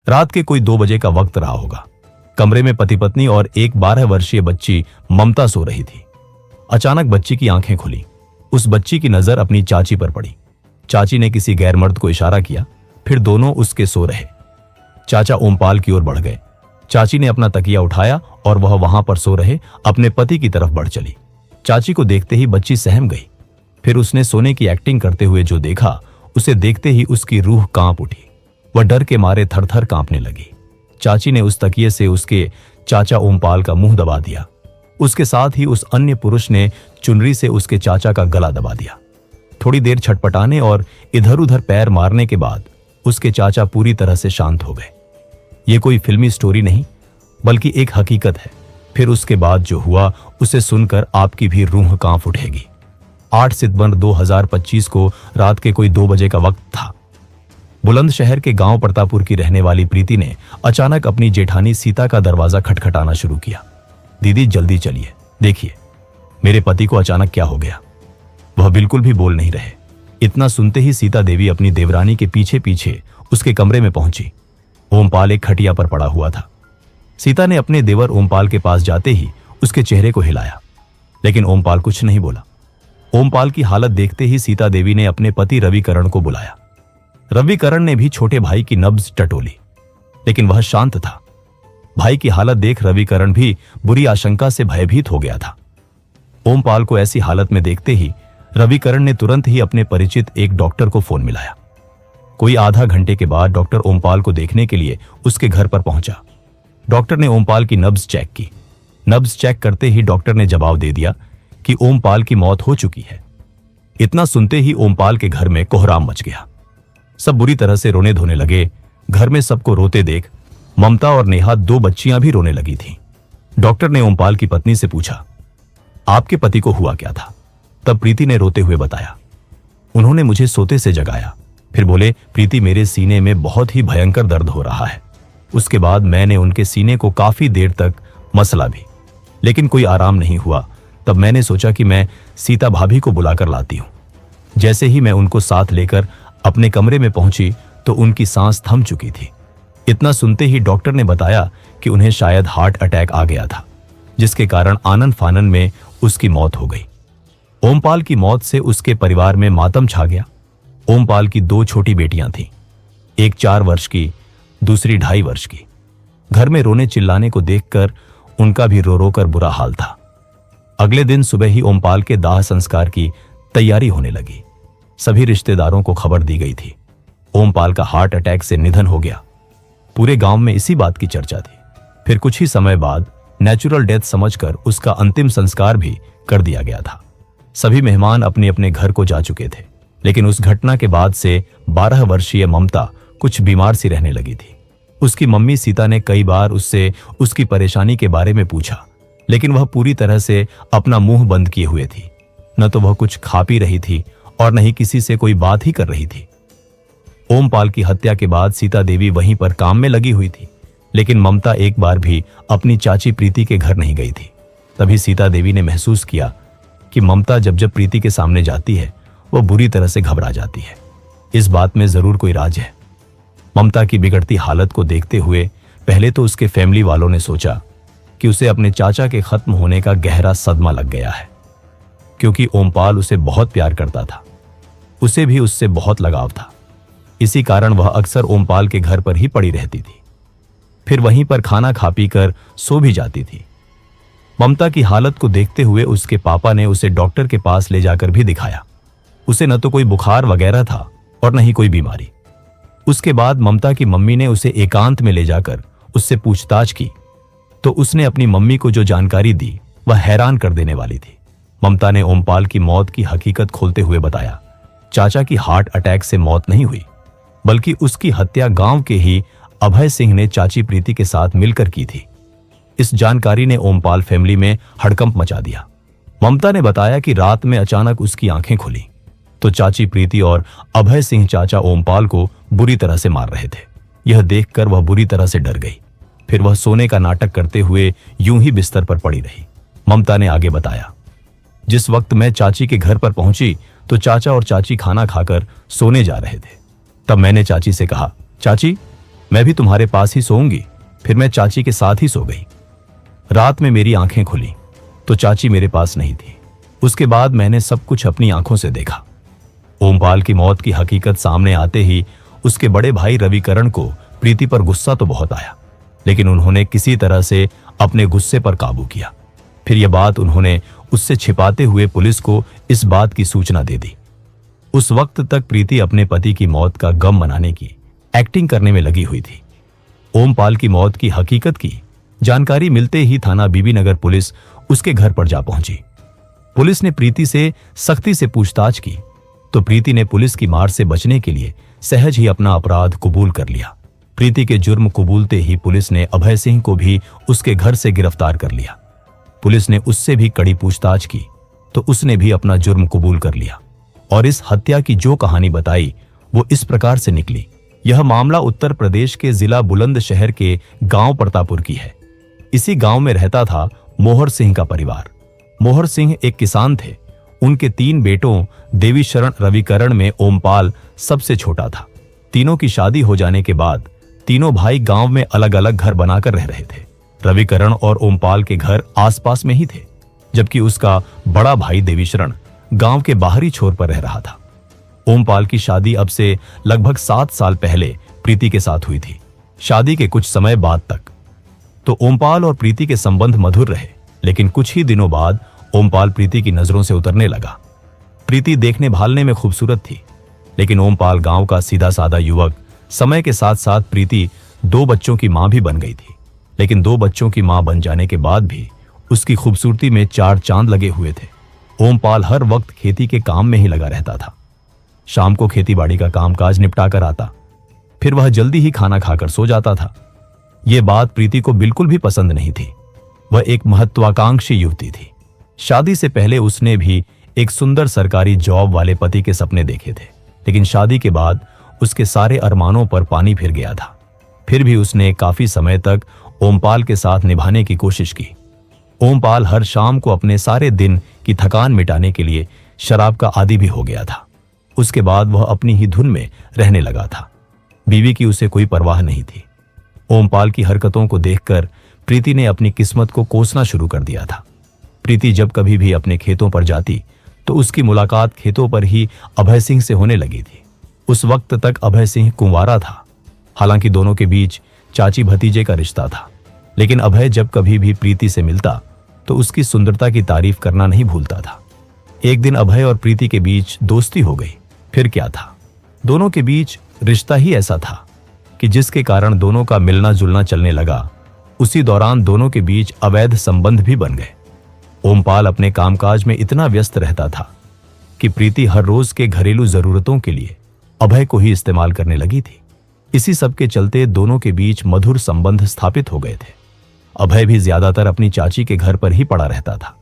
रात के कोई 2 बजे का वक्त रहा होगा। कमरे में पति पत्नी और एक 12 वर्षीय बच्ची ममता सो रही थी। अचानक बच्ची की आंखें खुली। उस बच्ची की नजर अपनी चाची पर पड़ी। चाची ने किसी गैर मर्द को इशारा किया, फिर दोनों उसके सो रहे। चाचा ओमपाल की ओर बढ़ गए। चाची ने अपना तकिया उठाया और वह वहां पर सो रहे अपने पति की तरफ बढ़ चली। चाची को देखते ही बच्ची सहम गई। फिर उसने सोने की एक्टिंग करते हुए जो देखा, उसे देखते ही उसकी रूह कांप उठी। वह डर के मारे थरथर कांपने लगी। चाची ने उस तकिए से उसके चाचा ओमपाल का मुंह दबा दिया। उसके साथ ही उस अन्य पुरुष ने चुनरी से उसके चाचा का गला दबा दिया। थोड़ी देर छटपटाने और इधर उधर पैर मारने के बाद उसके चाचा पूरी तरह से शांत हो गए। ये कोई फिल्मी स्टोरी नहीं, बल्कि एक हकीकत है। फिर उसके बाद जो हुआ उसे सुनकर आपकी भी रूह कांप उठेगी। 8 सितंबर 2025 को रात के कोई 2 बजे का वक्त था। बुलंदशहर के गांव प्रतापुर की रहने वाली प्रीति ने अचानक अपनी जेठानी सीता का दरवाजा खटखटाना शुरू किया। दीदी जल्दी चलिए, देखिए मेरे पति को अचानक क्या हो गया। वह बिल्कुल भी बोल नहीं रहे। इतना सुनते ही सीता देवी अपनी देवरानी के पीछे पीछे उसके कमरे में पहुंची। ओमपाल एक खटिया पर पड़ा हुआ था। सीता ने अपने देवर ओमपाल के पास जाते ही उसके चेहरे को हिलाया, लेकिन ओमपाल कुछ नहीं बोला। ओमपाल की हालत देखते ही सीता देवी ने अपने पति रविकरण को बुलाया। रविकरण ने भी छोटे भाई की नब्ज टटोली, लेकिन वह शांत था। भाई की हालत देख रविकरण भी बुरी आशंका से भयभीत हो गया था। ओमपाल को ऐसी हालत में देखते ही रविकरण ने तुरंत ही अपने परिचित एक डॉक्टर को फोन मिलाया। कोई आधा घंटे के बाद डॉक्टर ओमपाल को देखने के लिए उसके घर पर पहुंचा। डॉक्टर ने ओमपाल की नब्ज चेक की। नब्ज चेक करते ही डॉक्टर ने जवाब दे दिया कि ओमपाल की मौत हो चुकी है। इतना सुनते ही ओमपाल के घर में कोहराम मच गया। सब बुरी तरह से रोने धोने लगे। घर में सबको रोते देख ममता और नेहा 2 बच्चियां भी रोने लगी थीं। डॉक्टर ने ओमपाल की पत्नी से पूछा, आपके पति को हुआ क्या था? तब प्रीति ने रोते हुए बताया, उन्होंने मुझे सोते से जगाया। फिर बोले, प्रीति मेरे सीने में बहुत ही भयंकर दर्द हो रहा है। उसके बाद मैंने उनके सीने को काफी देर तक मसला भी, लेकिन कोई आराम नहीं हुआ। तब मैंने सोचा कि मैं सीता भाभी को बुलाकर लाती हूं। जैसे ही मैं उनको साथ लेकर अपने कमरे में पहुंची तो उनकी सांस थम चुकी थी। इतना सुनते ही डॉक्टर ने बताया कि उन्हें शायद हार्ट अटैक आ गया था, जिसके कारण आनन फानन में उसकी मौत हो गई। ओमपाल की मौत से उसके परिवार में मातम छा गया। ओमपाल की 2 छोटी बेटियां थीं, एक 4 वर्ष की, दूसरी 2.5 वर्ष की। घर में रोने चिल्लाने को देखकर उनका भी रो रो कर बुरा हाल था। अगले दिन सुबह ही ओमपाल के दाह संस्कार की तैयारी होने लगी। सभी रिश्तेदारों को खबर दी गई थी। ओमपाल का हार्ट अटैक से निधन हो गया। पूरे गांव में इसी बात की चर्चा थी। फिर कुछ ही समय बाद नेचुरल डेथ समझकर उसका अंतिम संस्कार भी कर दिया गया था। सभी मेहमान अपने अपने घर को जा चुके थे, लेकिन उस घटना के बाद से 12 वर्षीय ममता कुछ बीमार सी रहने लगी थी। उसकी मम्मी सीता ने कई बार उससे उसकी परेशानी के बारे में पूछा, लेकिन वह पूरी तरह से अपना मुंह बंद किए हुए थी। न तो वह कुछ खा पी रही थी और न ही किसी से कोई बात ही कर रही थी। ओमपाल की हत्या के बाद सीता देवी वहीं पर काम में लगी हुई थी, लेकिन ममता एक बार भी अपनी चाची प्रीति के घर नहीं गई थी। तभी सीता देवी ने महसूस किया कि ममता जब जब प्रीति के सामने जाती है वह बुरी तरह से घबरा जाती है। इस बात में जरूर कोई राज है। ममता की बिगड़ती हालत को देखते हुए पहले तो उसके फैमिली वालों ने सोचा कि उसे अपने चाचा के खत्म होने का गहरा सदमा लग गया है, क्योंकि ओमपाल उसे बहुत प्यार करता था। उसे भी उससे बहुत लगाव था। इसी कारण वह अक्सर ओमपाल के घर पर ही पड़ी रहती थी। फिर वहीं पर खाना खा पी कर सो भी जाती थी। ममता की हालत को देखते हुए उसके पापा ने उसे डॉक्टर के पास ले जाकर भी दिखाया। उसे न तो कोई बुखार वगैरह था और न ही कोई बीमारी। उसके बाद ममता की मम्मी ने उसे एकांत में ले जाकर उससे पूछताछ की, तो उसने अपनी मम्मी को जो जानकारी दी वह हैरान कर देने वाली थी। ममता ने ओमपाल की मौत की हकीकत खोलते हुए बताया, चाचा की हार्ट अटैक से मौत नहीं हुई, बल्कि उसकी हत्या गांव के ही अभय सिंह ने चाची प्रीति के साथ मिलकर की थी। इस जानकारी ने ओमपाल फैमिली में हड़कंप मचा दिया। ममता ने बताया कि रात में अचानक उसकी आंखें खुली तो चाची प्रीति और अभय सिंह चाचा ओमपाल को बुरी तरह से मार रहे थे। यह देखकर वह बुरी तरह से डर गई। फिर वह सोने का नाटक करते हुए यूं ही बिस्तर पर पड़ी रही। ममता ने आगे बताया, जिस वक्त मैं चाची के घर पर पहुंची तो चाचा और चाची खाना खाकर सोने जा रहे थे। तब मैंने चाची से कहा, चाची मैं भी तुम्हारे पास ही सोऊंगी। फिर मैं चाची के साथ ही सो गई। रात में मेरी आंखें खुली तो चाची मेरे पास नहीं थी। उसके बाद मैंने सब कुछ अपनी आंखों से देखा। ओमपाल की मौत की हकीकत सामने आते ही उसके बड़े भाई रविकरण को प्रीति पर गुस्सा तो बहुत आया, लेकिन उन्होंने किसी तरह से अपने गुस्से पर काबू किया। फिर यह बात उन्होंने उससे छिपाते हुए पुलिस को इस बात की सूचना दे दी। उस वक्त तक प्रीति अपने पति की मौत का गम मनाने की एक्टिंग करने में लगी हुई थी। ओमपाल की मौत की हकीकत की जानकारी मिलते ही थाना बीबीनगर पुलिस उसके घर पर जा पहुंची। पुलिस ने प्रीति से सख्ती से पूछताछ की तो प्रीति ने पुलिस की मार से बचने के लिए सहज ही अपना अपराध कबूल कर लिया। प्रीति के जुर्म कबूलते ही पुलिस ने अभय सिंह को भी उसके घर से गिरफ्तार कर लिया। पुलिस ने उससे भी कड़ी पूछताछ की तो उसने भी अपना जुर्म कबूल कर लिया और इस हत्या की जो कहानी बताई वो इस प्रकार से निकली। यह मामला उत्तर प्रदेश के जिला बुलंदशहर के गांव प्रतापुर की है। इसी गांव में रहता था मोहर सिंह का परिवार। मोहर सिंह एक किसान थे। उनके 3 बेटों देवीशरण रविकरण में ओमपाल सबसे छोटा था। तीनों की शादी हो जाने के बाद तीनों भाई गांव में अलग अलग घर बनाकर रह रहे थे। रविकरण और ओमपाल के घर आसपास में ही थे, जबकि उसका बड़ा भाई देवीशरण गांव के बाहरी छोर पर रह रहा था। ओमपाल की शादी अब से लगभग 7 साल पहले प्रीति के साथ हुई थी। शादी के कुछ समय बाद तक तो ओमपाल और प्रीति के संबंध मधुर रहे, लेकिन कुछ ही दिनों बाद ओमपाल प्रीति की नजरों से उतरने लगा। प्रीति देखने भालने में खूबसूरत थी, लेकिन ओमपाल गांव का सीधा साधा युवक। समय के साथ साथ प्रीति 2 बच्चों की मां भी बन गई थी, लेकिन 2 बच्चों की मां बन जाने के बाद भी उसकी खूबसूरती में 4 चांद लगे हुए थे। ओमपाल हर वक्त खेती के काम में ही लगा रहता था। शाम को खेतीबाड़ी का कामकाज निपटा कर आता, फिर वह जल्दी ही खाना खाकर सो जाता था। यह बात प्रीति को बिल्कुल भी पसंद नहीं थी। वह एक महत्वाकांक्षी युवती थी। शादी से पहले उसने भी एक सुंदर सरकारी जॉब वाले पति के सपने देखे थे, लेकिन शादी के बाद उसके सारे अरमानों पर पानी फिर गया था। फिर भी उसने काफी समय तक ओमपाल के साथ निभाने की कोशिश की। ओमपाल हर शाम को अपने सारे दिन की थकान मिटाने के लिए शराब का आदी भी हो गया था। उसके बाद वह अपनी ही धुन में रहने लगा था। बीवी की उसे कोई परवाह नहीं थी। ओमपाल की हरकतों को देखकर प्रीति ने अपनी किस्मत को कोसना शुरू कर दिया था। प्रीति जब कभी भी अपने खेतों पर जाती तो उसकी मुलाकात खेतों पर ही अभय सिंह से होने लगी थी। उस वक्त तक अभय सिंह कुंवारा था। हालांकि दोनों के बीच चाची भतीजे का रिश्ता था, लेकिन अभय जब कभी भी प्रीति से मिलता तो उसकी सुंदरता की तारीफ करना नहीं भूलता था। एक दिन अभय और प्रीति के बीच दोस्ती हो गई। फिर क्या था, दोनों के बीच रिश्ता ही ऐसा था कि जिसके कारण दोनों का मिलना जुलना चलने लगा। उसी दौरान दोनों के बीच अवैध संबंध भी बन गए। ओमपाल अपने कामकाज में इतना व्यस्त रहता था कि प्रीति हर रोज के घरेलू जरूरतों के लिए अभय को ही इस्तेमाल करने लगी थी। इसी सब के चलते दोनों के बीच मधुर संबंध स्थापित हो गए थे। अभय भी ज्यादातर अपनी चाची के घर पर ही पड़ा रहता था।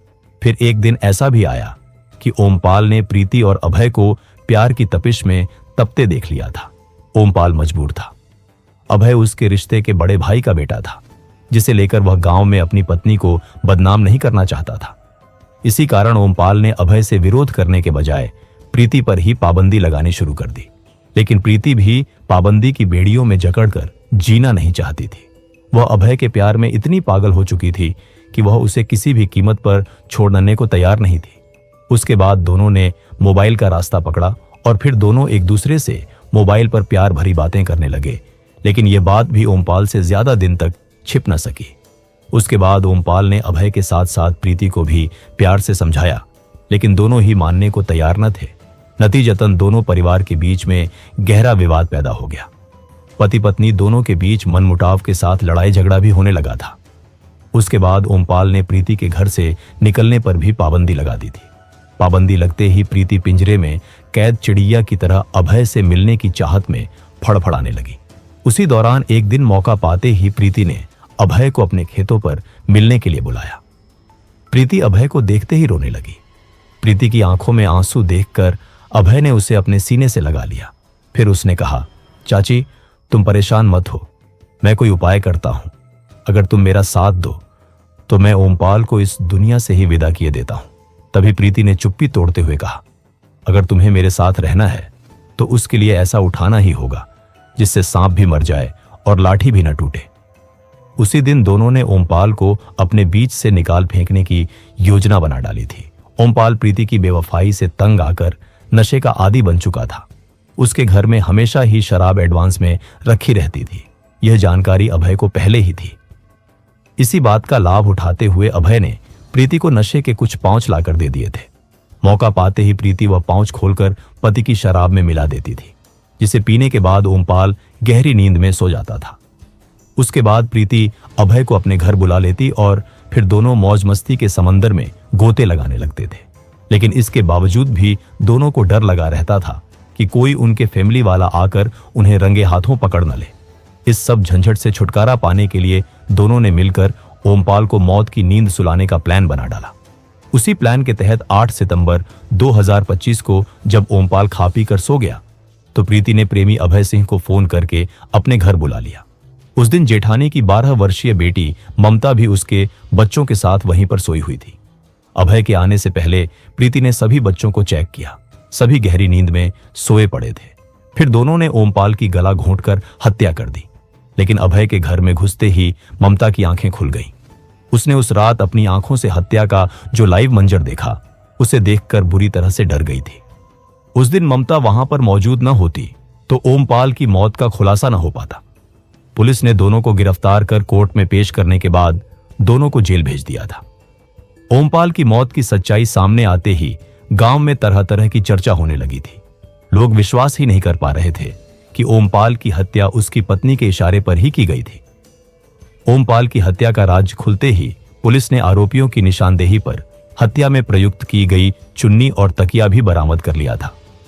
फिर एक दिन ऐसा भी आया कि ओमपाल ने प्रीति और अभय को प्यार की तपिश में तपते देख लिया था। ओमपाल मजबूर था। अभय उसके रिश्ते के बड़े भाई का बेटा था, जिसे लेकर वह गांव में अपनी पत्नी को बदनाम नहीं करना चाहता था। इसी कारण ओमपाल ने अभय से विरोध करने के बजाय प्रीति पर ही पाबंदी लगानी शुरू कर दी। लेकिन प्रीति भी पाबंदी की बेड़ियों में जकड़कर जीना नहीं चाहती थी। वह अभय के प्यार में इतनी पागल हो चुकी थी कि वह उसे किसी भी कीमत पर छोड़ने को तैयार नहीं थी। उसके बाद दोनों ने मोबाइल का रास्ता पकड़ा और फिर दोनों एक दूसरे से मोबाइल पर प्यार भरी बातें करने लगे। लेकिन यह बात भी ओमपाल से ज्यादा दिन तक छिप न सकी। उसके बाद ओमपाल ने अभय के साथ साथ प्रीति को भी प्यार से समझाया, लेकिन दोनों ही मानने को तैयार न थे। नतीजतन दोनों परिवार के बीच में गहरा विवाद पैदा हो गया। पति पत्नी दोनों के बीच मनमुटाव के साथ लड़ाई झगड़ा भी होने लगा था। उसके बाद ओमपाल ने प्रीति के घर से निकलने पर भी पाबंदी लगा दी थी। पाबंदी लगते ही प्रीति पिंजरे में कैद चिड़िया की तरह अभय से मिलने की चाहत में फड़फड़ाने लगी। उसी दौरान एक दिन मौका पाते ही प्रीति ने अभय को अपने खेतों पर मिलने के लिए बुलाया। प्रीति अभय को देखते ही रोने लगी। प्रीति की आंखों में आंसू देखकर अभय ने उसे अपने सीने से लगा लिया। फिर उसने कहा, चाची तुम परेशान मत हो, मैं कोई उपाय करता हूं। अगर तुम मेरा साथ दो तो मैं ओमपाल को इस दुनिया से ही विदा किए देता हूं। तभी प्रीति ने चुप्पी तोड़ते हुए कहा, अगर तुम्हें मेरे साथ रहना है तो उसके लिए ऐसा उठाना ही होगा जिससे सांप भी मर जाए और लाठी भी न टूटे। उसी दिन दोनों ने ओमपाल को अपने बीच से निकाल फेंकने की योजना बना डाली थी। ओमपाल प्रीति की बेवफाई से तंग आकर नशे का आदी बन चुका था। उसके घर में हमेशा ही शराब एडवांस में रखी रहती थी। यह जानकारी अभय को पहले ही थी। इसी बात का लाभ उठाते हुए अभय ने प्रीति को नशे के कुछ पाउच लाकर दे दिए थे। मौका पाते ही प्रीति वह पाउच खोलकर पति की शराब में मिला देती थी, जिसे पीने के बाद ओमपाल गहरी नींद में सो जाता था। उसके बाद प्रीति अभय को अपने घर बुला लेती और फिर दोनों मौज मस्ती के समंदर में गोते लगाने लगते थे। लेकिन इसके बावजूद भी दोनों को डर लगा रहता था कि कोई उनके फैमिली वाला आकर उन्हें रंगे हाथों पकड़ न ले। इस सब झंझट से छुटकारा पाने के लिए दोनों ने मिलकर ओमपाल को मौत की नींद सुलाने का प्लान बना डाला। उसी प्लान के तहत 8 सितंबर 2025 को जब ओमपाल खा पी कर सो गया तो प्रीति ने प्रेमी अभय सिंह को फोन करके अपने घर बुला लिया। उस दिन जेठानी की 12 वर्षीय बेटी ममता भी उसके बच्चों के साथ वहीं पर सोई हुई थी। अभय के आने से पहले प्रीति ने सभी बच्चों को चेक किया। सभी गहरी नींद में सोए पड़े थे। फिर दोनों ने ओमपाल की गला घोंटकर हत्या कर दी। लेकिन अभय के घर में घुसते ही ममता की आंखें खुल गईं। उसने उस रात अपनी आंखों से हत्या का जो लाइव मंजर देखा, उसे देखकर बुरी तरह से डर गई थी। उस दिन ममता वहां पर मौजूद न होती तो ओमपाल की मौत का खुलासा न हो पाता। पुलिस ने दोनों को गिरफ्तार कर कोर्ट में पेश करने के बाद दोनों को जेल भेज दिया था। ओमपाल की मौत की सच्चाई सामने आते ही गांव में तरह तरह की चर्चा होने लगी थी। लोग विश्वास ही नहीं कर पा रहे थे कि ओमपाल की हत्या उसकी पत्नी के इशारे पर ही की गई थी। ओमपाल की हत्या का राज खुलते ही पुलिस ने आरोपियों की निशानदेही पर हत्या में प्रयुक्त की गई चुन्नी और तकिया भी बरामद कर लिया था।